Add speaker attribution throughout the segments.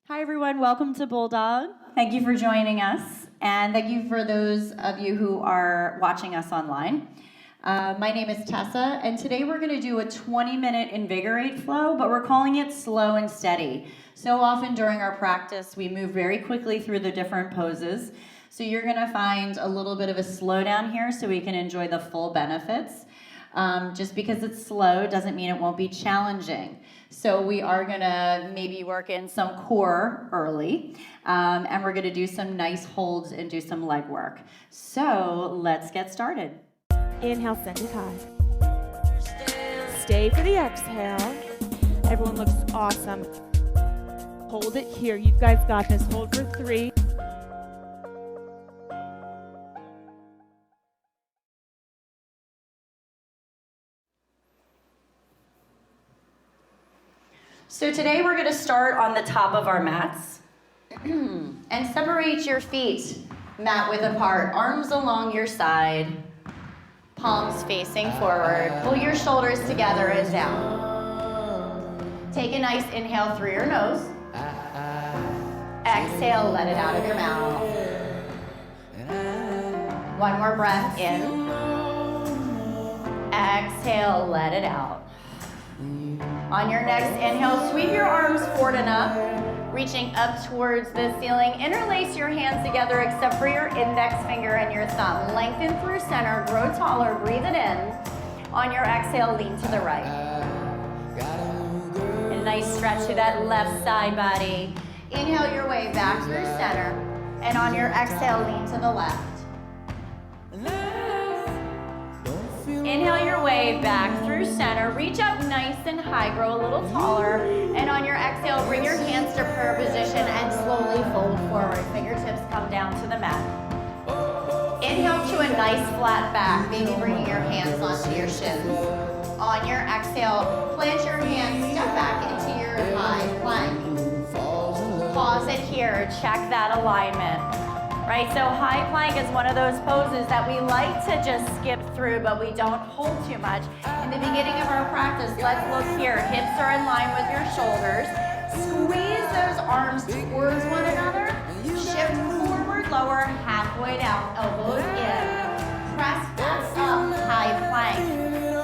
Speaker 1: Hi everyone, welcome to Bulldog. Thank you for joining us, and thank you for those of you who are watching us online. My name is Tessa, and today we're going to do a 20-minute invigorate flow, but we're calling it slow and steady. So often during our practice, we move very quickly through the different poses. So you're going to find a little bit of a slowdown here so we can enjoy the full benefits. Just because it's slow doesn't mean it won't be challenging. So we are gonna maybe work in some core early, and we're gonna do some nice holds and do some leg work. So let's get started.
Speaker 2: Inhale, send it high. Stay for the exhale. Everyone looks awesome. Hold it here. You guys got this. Hold for 3.
Speaker 1: So today we're going to start on the top of our mats and separate your feet mat width apart, arms along your side, palms facing forward. Pull your shoulders together and down. Take a nice inhale through your nose. Exhale, let it out of your mouth. One more breath in. Exhale, let it out. On your next inhale, sweep your arms forward and up, reaching up towards the ceiling. Interlace your hands together except for your index finger and your thumb. Lengthen through center, grow taller, breathe it in. On your exhale, lean to the right. A nice stretch to that left side body. Inhale your way back through center, and on your exhale, lean to the left. Inhale your way back through center, reach up nice and high, grow a little taller, and on your exhale, bring your hands to prayer position and slowly fold forward. Fingertips come down to the mat. Inhale to a nice flat back, maybe bringing your hands onto your shins. On your exhale, plant your hands, step back into your high plank. Pause it here, check that alignment. Right, so high plank is one of those poses that we like to just skip through, but we don't hold too much. In the beginning of our practice, let's look here. Hips are in line with your shoulders. Squeeze those arms towards one another. Shift forward, lower, halfway down, elbows in. Press back up, high plank.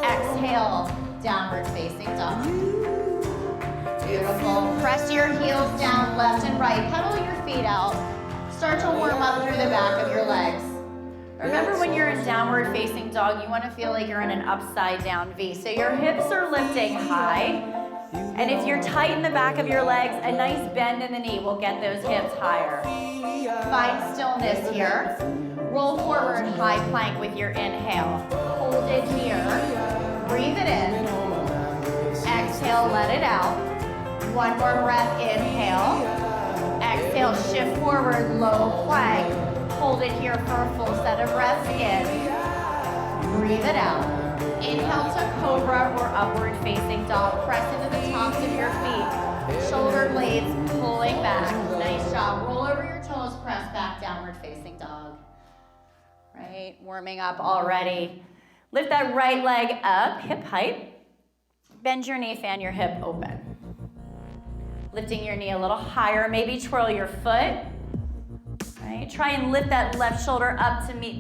Speaker 1: Exhale, downward facing dog. Beautiful. Press your heels down, left and right. Pedal your feet out. Start to warm up through the back of your legs. Remember, when you're in downward facing dog, you want to feel like you're in an upside down V. So your hips are lifting high. And if you're tight in the back of your legs, a nice bend in the knee will get those hips higher. Find stillness here. Roll forward, high plank with your inhale. Hold it here. Breathe it in. Exhale, let it out. One more breath, inhale. Exhale, shift forward, low plank. Hold it here for a full set of breaths in. Breathe it out. Inhale to cobra or upward facing dog. Press into the tops of your feet. Shoulder blades pulling back. Nice job. Roll over your toes, press back, downward facing dog. Right, warming up already. Lift that right leg up, hip height. Bend your knee, fan your hip open. Lifting your knee a little higher, maybe twirl your foot. Right? Try and lift that left shoulder up to meet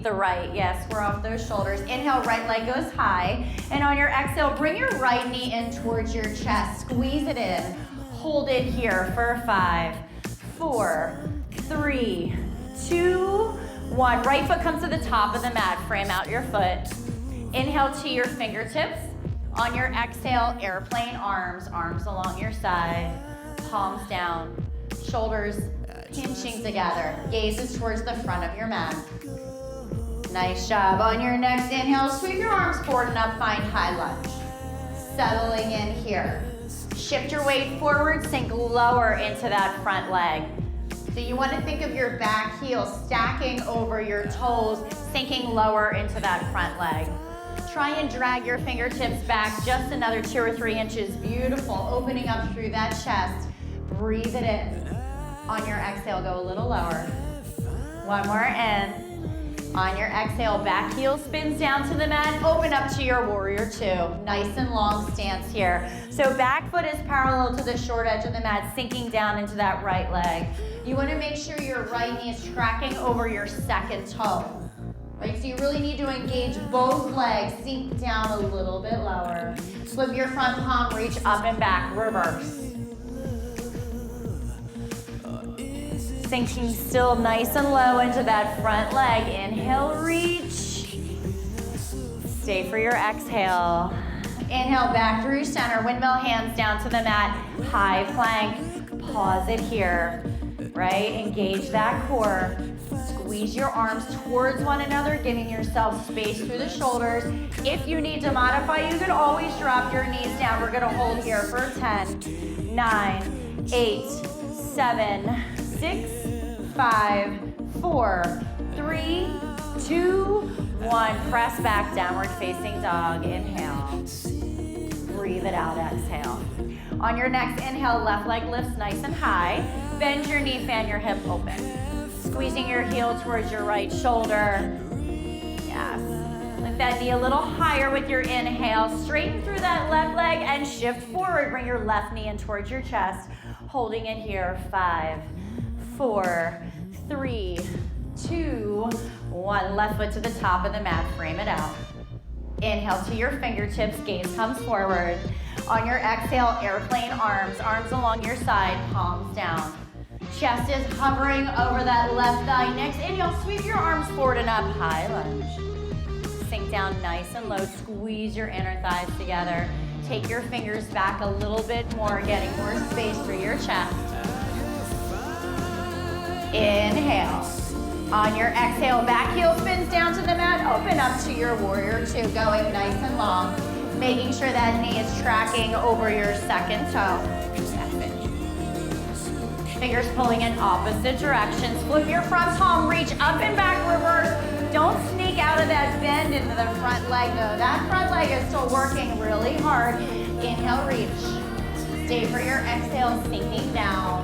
Speaker 1: the right. Yes, square off those shoulders. Inhale, right leg goes high. And on your exhale, bring your right knee in towards your chest. Squeeze it in. Hold it here for 5, 4, 3, 2, 1. Right foot comes to the top of the mat. Frame out your foot. Inhale to your fingertips. On your exhale, airplane arms, arms along your side, palms down, shoulders pinching together, gazes towards the front of your mat. Nice job. On your next inhale, sweep your arms forward and up, find high lunge. Settling in here. Shift your weight forward, sink lower into that front leg. So you want to think of your back heel stacking over your toes, sinking lower into that front leg. Try and drag your fingertips back just another 2 or 3 inches. Beautiful. Opening up through that chest. Breathe it in. On your exhale, go a little lower. One more in. On your exhale, back heel spins down to the mat. Open up to your warrior two. Nice and long stance here. So back foot is parallel to the short edge of the mat, sinking down into that right leg. You want to make sure your right knee is tracking over your second toe. Right, so you really need to engage both legs. Sink down a little bit lower. Flip your front palm, reach up and back, reverse. Sinking still nice and low into that front leg. Inhale, reach. Stay for your exhale. Inhale, back through center. Windmill hands down to the mat. High plank. Pause it here, right? Engage that core. Squeeze your arms towards one another, giving yourself space through the shoulders. If you need to modify, you can always drop your knees down. We're gonna hold here for 10, 9, 8, 7, 6, 5, 4, 3, 2, 1. Press back, downward facing dog. Inhale. Breathe it out, exhale. On your next inhale, left leg lifts nice and high. Bend your knee, fan your hip open. Squeezing your heel towards your right shoulder. Yes. Lift that knee a little higher with your inhale. Straighten through that left leg and shift forward. Bring your left knee in towards your chest. Holding it here. 5, 4, 3, 2, 1. Left foot to the top of the mat. Frame it out. Inhale to your fingertips. Gaze comes forward. On your exhale, airplane arms. Arms along your side. Palms down. Chest is hovering over that left thigh. Next inhale, sweep your arms forward and up. High lunge. Sink down nice and low. Squeeze your inner thighs together. Take your fingers back a little bit more, getting more space through your chest. Inhale. On your exhale, back heel spins down to the mat. Open up to your warrior two, going nice and long. Making sure that knee is tracking over your second toe. Fingers pulling in opposite directions. Flip your front palm, reach up and back, reverse. Don't sneak out of that bend into the front leg though. That front leg is still working really hard. Inhale, reach. Stay for your exhale, sinking down.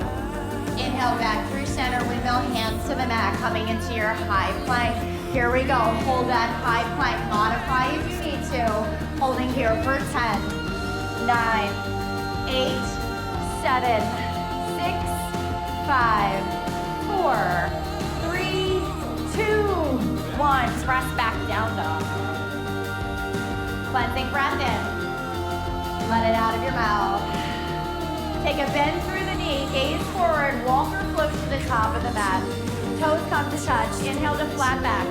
Speaker 1: Inhale, back through center, windmill, hands to the mat, coming into your high plank. Here we go, hold that high plank. Modify if you need to. Holding here for 10, 9, 8, 7, 6, 5, 4, 3, 2, 1. Press back down dog. Cleansing breath in. Let it out of your mouth. Take a bend through the knee, gaze forward, walk or float to the top of the mat. Toes come to touch. Inhale to flat back.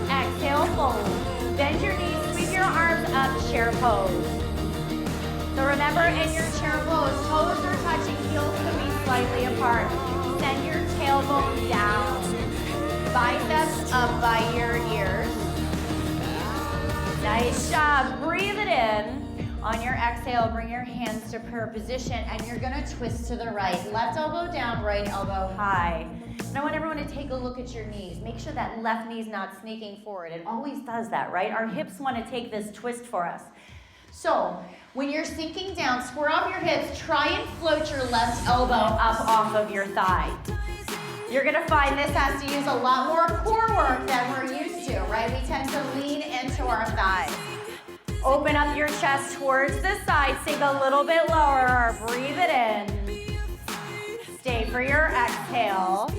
Speaker 1: Exhale, fold. Bend your knees, sweep your arms up, chair pose. So remember, in your chair pose, toes are touching, heels can be slightly apart. Send your tailbone down. Biceps up by your ears. Nice job. Breathe it in. On your exhale, bring your hands to prayer position, and you're gonna twist to the right. Left elbow down, right elbow high. And I want everyone to take a look at your knees. Make sure that left knee's not sneaking forward. It always does that, right? Our hips want to take this twist for us. So when you're sinking down, square off your hips, try and float your left elbow up off of your thigh. You're gonna find this has to use a lot more core work than we're used to, right? We tend to lean into our thighs. Open up your chest towards the side, sink a little bit lower, breathe it in. Stay for your exhale.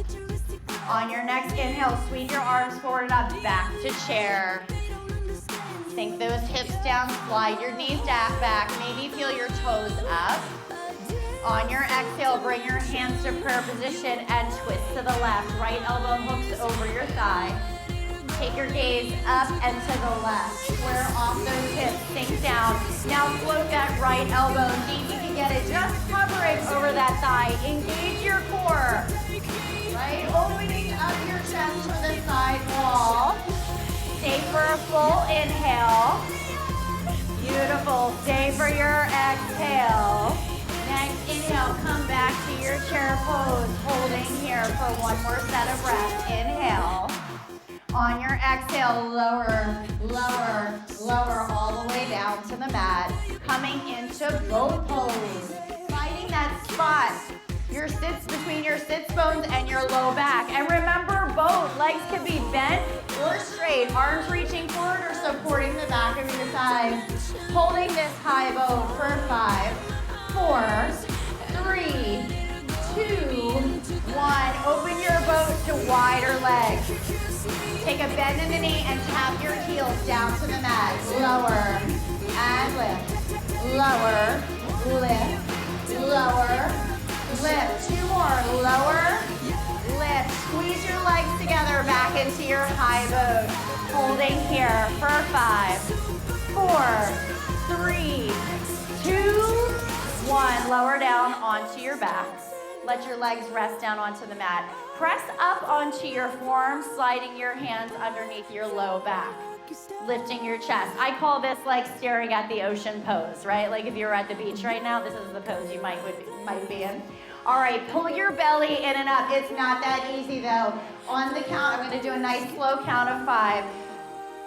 Speaker 1: On your next inhale, sweep your arms forward and up, back to chair. Sink those hips down, slide your knees back, maybe feel your toes up. On your exhale, bring your hands to prayer position and twist to the left. Right elbow hooks over your thigh. Take your gaze up and to the left. Square off those hips, sink down. Now float that right elbow deep. You can get it just hovering over that thigh. Engage your core. Right? Opening up your chest to the side wall. Stay for a full inhale. Beautiful. Stay for your exhale. Next inhale, come back to your chair pose. Holding here for one more set of breath. Inhale. On your exhale, lower, lower, lower, all the way down to the mat. Coming into boat pose. Finding that spot. Your sits between your sits bones and your low back. And remember, both Legs can be bent or straight. Arms reaching forward or supporting the back of your thighs. Holding this high boat for 5, 4, 3, 2, 1. Open your boat to wider legs. Take a bend in the knee and tap your heels down to the mat. Lower and lift. Lower, lift, lower, lift. 2 more. Lower, lift. Squeeze your legs together back into your high boat. Holding here for 5, 4, 3, 2, 1. Lower down onto your back. Let your legs rest down onto the mat. Press up onto your forearms, sliding your hands underneath your low back. Lifting your chest. I call this like staring at the ocean pose, right? Like if you were at the beach right now, this is the pose you might be in. All right, pull your belly in and up. It's not that easy though. On the count, I'm gonna do a nice slow count of 5.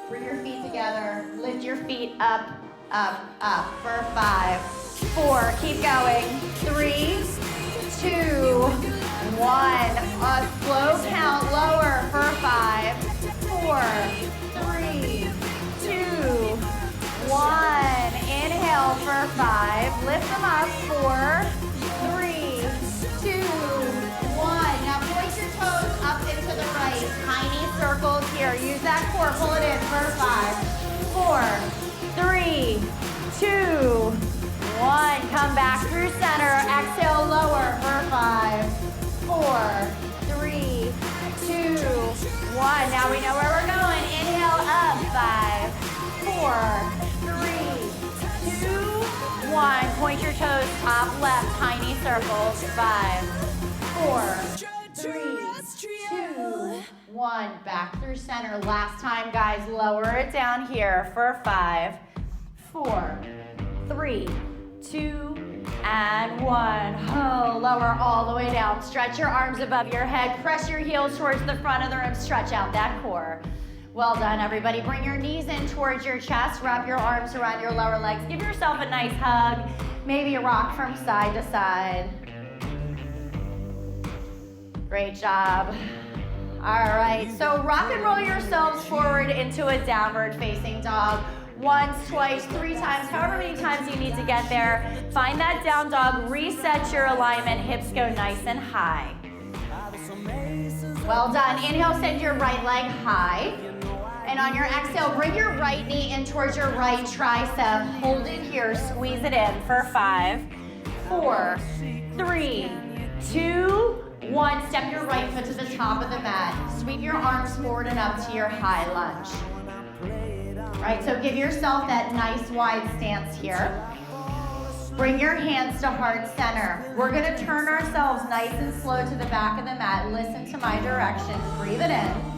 Speaker 1: Bring your feet together. Lift your feet up, up, up for 5, 4, keep going. 3, 2, 1. A slow count lower for 5, 4, 3, 2, 1. Inhale for 5. Lift them up. 4, 3, 2, 1. Now point your toes up into the right. Tiny circles here. Use that core. Pull it in for 5, 4, 3, 2, 1. Come back through center. Exhale, lower for 5, 4, 3, 2, 1. Now we know where we're going. Inhale up. 5, 4, 3, 2, 1. Point your toes top left. Tiny circles. 5, 4, 3, 2, 1. Back through center. Last time, guys. Lower it down here for 5, 4, 3, 2, and 1. Oh, lower all the way down. Stretch your arms above your head. Press your heels towards the front of the room. Stretch out that core. Well done, everybody. Bring your knees in towards your chest. Wrap your arms around your lower legs. Give yourself a nice hug. Maybe a rock from side to side. Great job. All right, so rock and roll yourselves forward into a downward facing dog. Once, twice, 3 times, however many times you need to get there. Find that down dog, reset your alignment, hips go nice and high. Well done. Inhale, send your right leg high. And on your exhale, bring your right knee in towards your right tricep. Hold it here, squeeze it in for 5, 4, 3, 2, 1. Step your right foot to the top of the mat. Sweep your arms forward and up to your high lunge. All right, so give yourself that nice wide stance here. Bring your hands to heart center. We're gonna turn ourselves nice and slow to the back of the mat. Listen to my directions, breathe it in.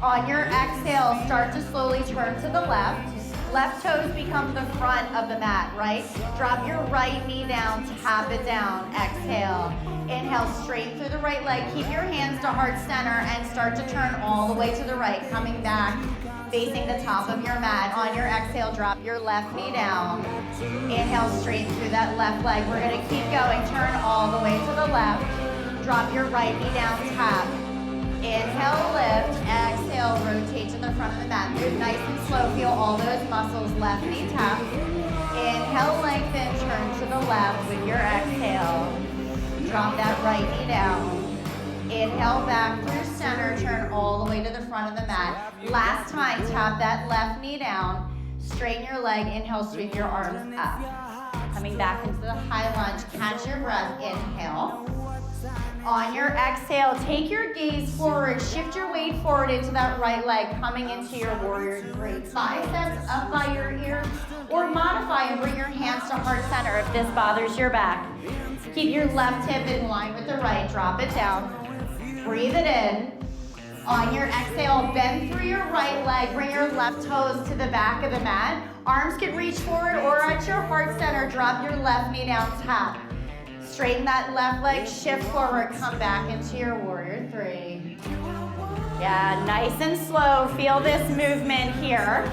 Speaker 1: On your exhale, start to slowly turn to the left. Left toes become the front of the mat, right? Drop your right knee down, tap it down, exhale. Inhale, straight through the right leg. Keep your hands to heart center and start to turn all the way to the right, coming back, facing the top of your mat. On your exhale, drop your left knee down. Inhale, straight through that left leg. We're gonna keep going, turn all the way to the left. Drop your right knee down, tap. Inhale, lift. Exhale, rotate to the front of the mat. Move nice and slow. Feel all those muscles. Left knee tap. Inhale, lengthen. Turn to the left with your exhale. Drop that right knee down. Inhale, back through center. Turn all the way to the front of the mat. Last time, tap that left knee down. Straighten your leg. Inhale, sweep your arms up. Coming back into the high lunge. Catch your breath. Inhale. On your exhale, take your gaze forward, shift your weight forward into that right leg, coming into your warrior three. Biceps up by your ears, or modify and bring your hands to heart center if this bothers your back. Keep your left hip in line with the right, drop it down. Breathe it in. On your exhale, bend through your right leg, bring your left toes to the back of the mat. Arms can reach forward or at your heart center, drop your left knee down, tap. Straighten that left leg, shift forward, come back into your warrior three. Yeah, nice and slow. Feel this movement here.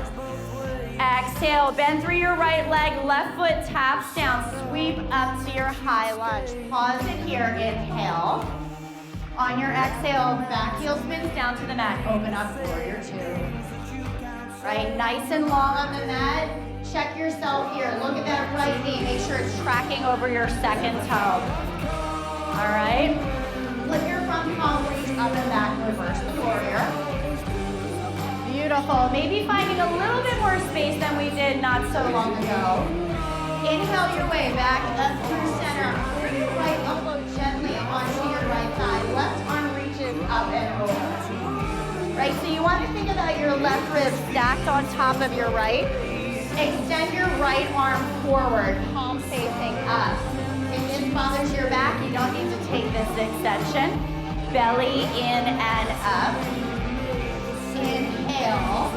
Speaker 1: Exhale, bend through your right leg, left foot taps down, sweep up to your high lunge. Pause it here, inhale. On your exhale, back heel spins down to the mat. Open up, warrior two. Right, nice and long on the mat. Check yourself here. Look at that right knee. Make sure it's tracking over your second toe. All right. Flip your front palm, reach up and back, reverse the warrior. Beautiful. Maybe finding a little bit more space than we did not so long ago. Inhale your way back up through center. Bring your right elbow gently onto your right thigh. Left arm reaches up and over. Right, so you want to think about your left rib stacked on top of your right. Extend your right arm forward, palm facing up. If this bothers your back, you don't need to take this extension. Belly in and up. Inhale.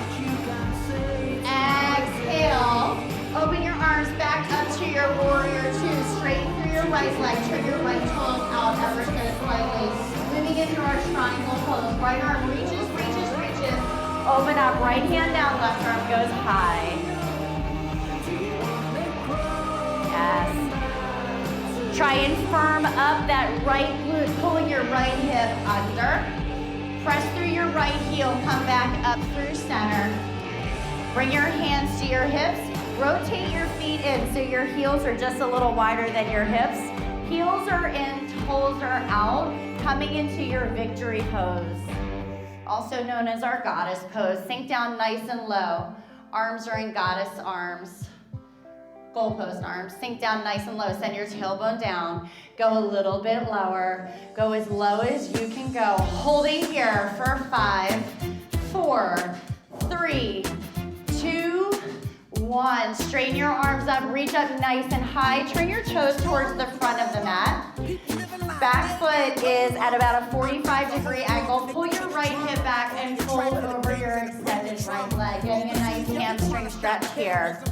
Speaker 1: Exhale. Open your arms back up to your warrior two. Straighten through your right leg. Turn your right toes out ever so slightly. Moving into our triangle pose. Right arm reaches. Open up, right hand down, left arm goes high. Yes. Try and firm up that right glute, pulling your right hip under. Press through your right heel, come back up through center. Bring your hands to your hips. Rotate your feet in so your heels are just a little wider than your hips. Heels are in, toes are out, coming into your victory pose. Also known as our goddess pose. Sink down nice and low. Arms are in goddess arms. Goalpost arms. Sink down nice and low. Send your tailbone down. Go a little bit lower. Go as low as you can go. Holding here for 5, 4, 3, 2, 1. Straighten your arms up. Reach up nice and high. Turn your toes towards the front of the mat. Back foot is at about a 45-degree angle. Pull your right hip back and fold over your extended right leg. Getting a nice hamstring stretch here.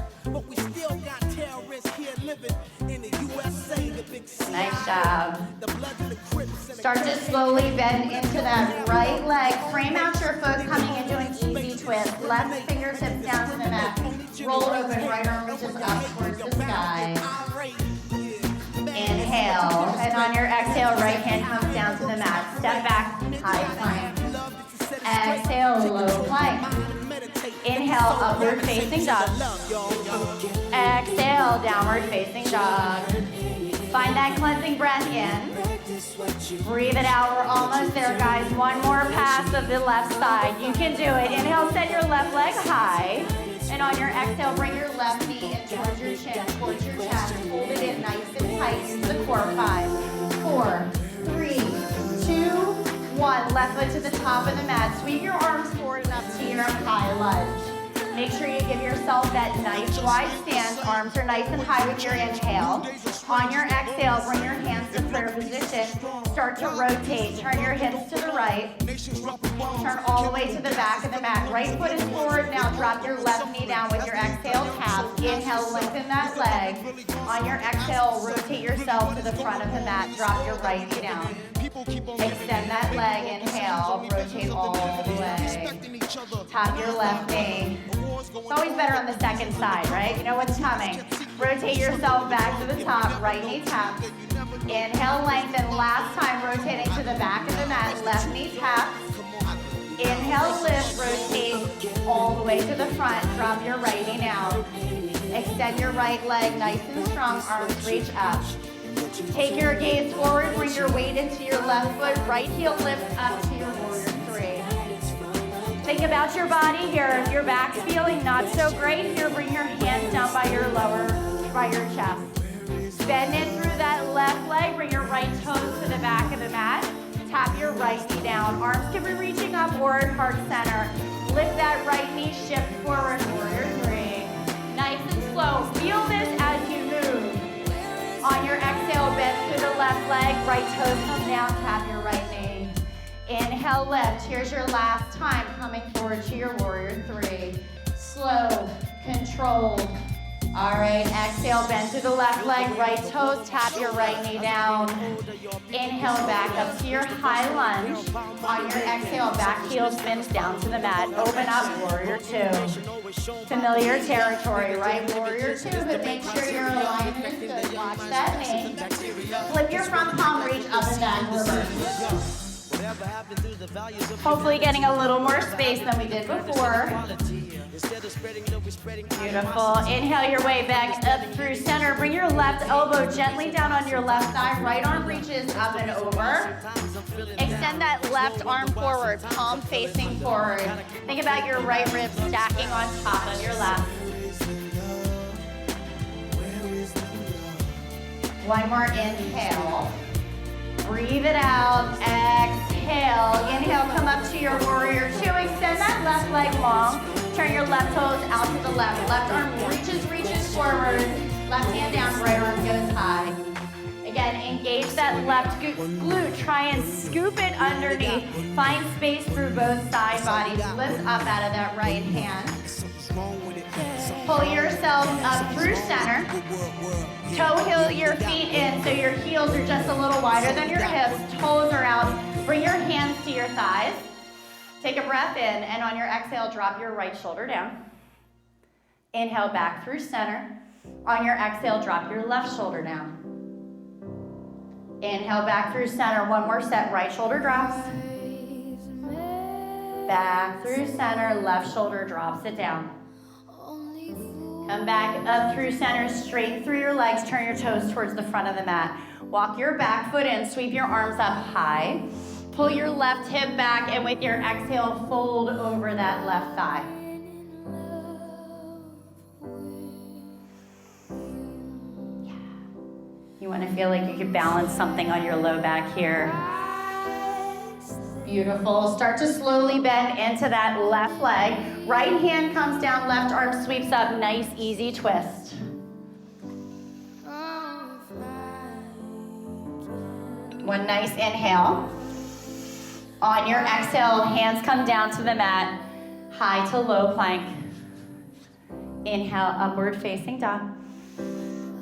Speaker 1: Nice job. Start to slowly bend into that right leg. Frame out your foot coming into an easy twist. Left fingertips down to the mat. Roll open, right arm reaches up towards the sky. Inhale, and on your exhale, right hand comes down to the mat. Step back, high plank. Exhale, low plank. Inhale, upward facing dog. Exhale, downward facing dog. Find that cleansing breath in. Breathe it out. We're almost there, guys. One more pass of the left side. You can do it. Inhale, set your left leg high. And on your exhale, bring your left knee in towards your chin, towards your chest. Hold it in nice and tight to the core. 5, 4, 3, 2, 1. Left foot to the top of the mat. Sweep your arms forward and up to your high lunge. Make sure you give yourself that nice wide stance. Arms are nice and high with your inhale. On your exhale, bring your hands to prayer position. Start to rotate. Turn your hips to the right. Turn all the way to the back of the mat. Right foot is forward. Now drop your left knee down with your exhale tap. Inhale, lengthen that leg. On your exhale, rotate yourself to the front of the mat. Drop your right knee down. Extend that leg. Inhale, rotate all the way. Tap your left knee. It's always better on the second side, right? You know what's coming. Rotate yourself back to the top, right knee tap. Inhale, lengthen. Last time, rotating to the back of the mat, left knee tap. Inhale, lift, rotate all the way to the front. Drop your right knee down. Extend your right leg nice and strong, arms reach up. Take your gaze forward, bring your weight into your left foot, right heel lifts up to your warrior three. Think about your body here. If your back's feeling not so great, here, bring your hands down by your chest. Bend in through that left leg, bring your right toes to the back of the mat. Tap your right knee down. Arms can be reaching upward, heart center. Lift that right knee, shift forward, warrior three. Nice and slow. Feel this as you move. On your exhale, bend through the left leg, right toes come down, tap your right knee. Inhale, lift. Here's your last time coming forward to your warrior three. Slow, controlled. All right, exhale, bend through the left leg, right toes, tap your right knee down. Inhale, back up to your high lunge. On your exhale, back heel spins down to the mat. Open up, warrior two. Familiar territory, right? Warrior two, but make sure your alignment is good. Watch that knee. Flip your front palm, reach up and back, reverse. Hopefully getting a little more space than we did before. Beautiful. Inhale your way back up through center. Bring your left elbow gently down on your left thigh. Right arm reaches up and over. Extend that left arm forward, palm facing forward. Think about your right rib stacking on top of your left. One more inhale. Breathe it out. Exhale. Inhale, come up to your warrior two. Extend that left leg long. Turn your left toes out to the left. Left arm reaches forward. Left hand down, right arm goes high. Again, engage that left glute. Try and scoop it underneath. Find space through both side bodies. Lift up out of that right hand. Pull yourself up through center. Toe heel your feet in so your heels are just a little wider than your hips. Toes are out. Bring your hands to your thighs. Take a breath in, and on your exhale, drop your right shoulder down. Inhale back through center. On your exhale, drop your left shoulder down. Inhale back through center. One more set. Right shoulder drops. Back through center. Left shoulder drops it down. Come back up through center. Straighten through your legs. Turn your toes towards the front of the mat. Walk your back foot in. Sweep your arms up high. Pull your left hip back, and with your exhale, fold over that left thigh. Yeah. You want to feel like you could balance something on your low back here. Beautiful. Start to slowly bend into that left leg. Right hand comes down, left arm sweeps up. Nice, easy twist. One nice inhale. On your exhale, hands come down to the mat, high to low plank. Inhale, upward facing dog.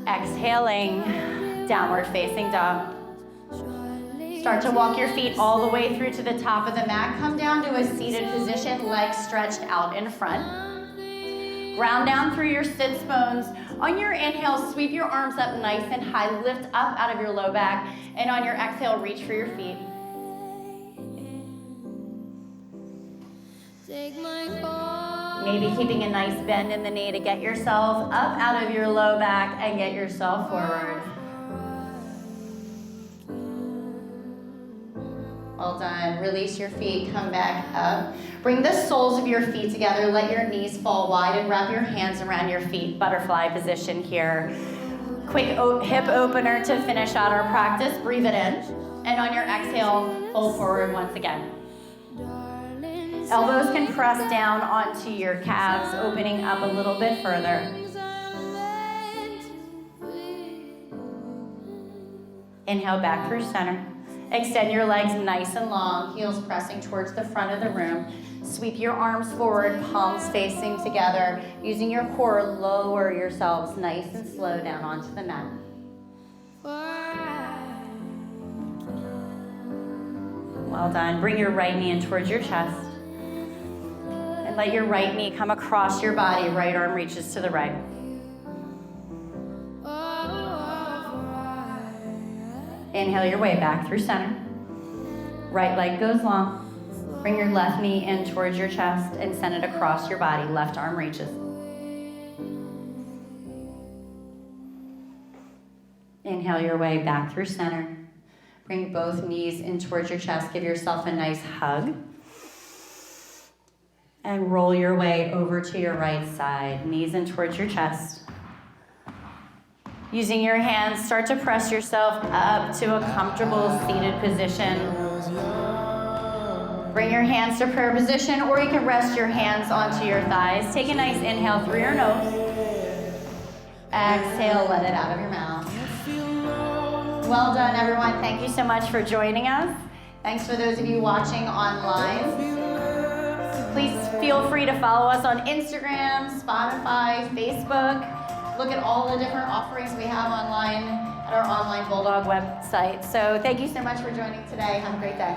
Speaker 1: Exhaling, downward facing dog. Start to walk your feet all the way through to the top of the mat. Come down to a seated position, legs stretched out in front. Ground down through your sits bones. On your inhale, sweep your arms up nice and high. Lift up out of your low back. And on your exhale, reach for your feet. Maybe keeping a nice bend in the knee to get yourself up out of your low back and get yourself forward. Well done. Release your feet, come back up. Bring the soles of your feet together. Let your knees fall wide and wrap your hands around your feet. Butterfly position here. Quick hip opener to finish out our practice. Breathe it in. And on your exhale, fold forward once again. Elbows can press down onto your calves, opening up a little bit further. Inhale back through center. Extend your legs nice and long, heels pressing towards the front of the room. Sweep your arms forward, palms facing together. Using your core, lower yourselves nice and slow down onto the mat. Well done. Bring your right knee in towards your chest. And let your right knee come across your body. Right arm reaches to the right. Inhale your way back through center. Right leg goes long. Bring your left knee in towards your chest and send it across your body. Left arm reaches. Inhale your way back through center. Bring both knees in towards your chest. Give yourself a nice hug. And roll your way over to your right side. Knees in towards your chest. Using your hands, start to press yourself up to a comfortable seated position. Bring your hands to prayer position, or you can rest your hands onto your thighs. Take a nice inhale through your nose. Exhale, let it out of your mouth. Well done, everyone. Thank you so much for joining us. Thanks for those of you watching online. Please feel free to follow us on Instagram, Spotify, Facebook. Look at all the different offerings we have online at our online Bulldog website. So thank you so much for joining today. Have a great day.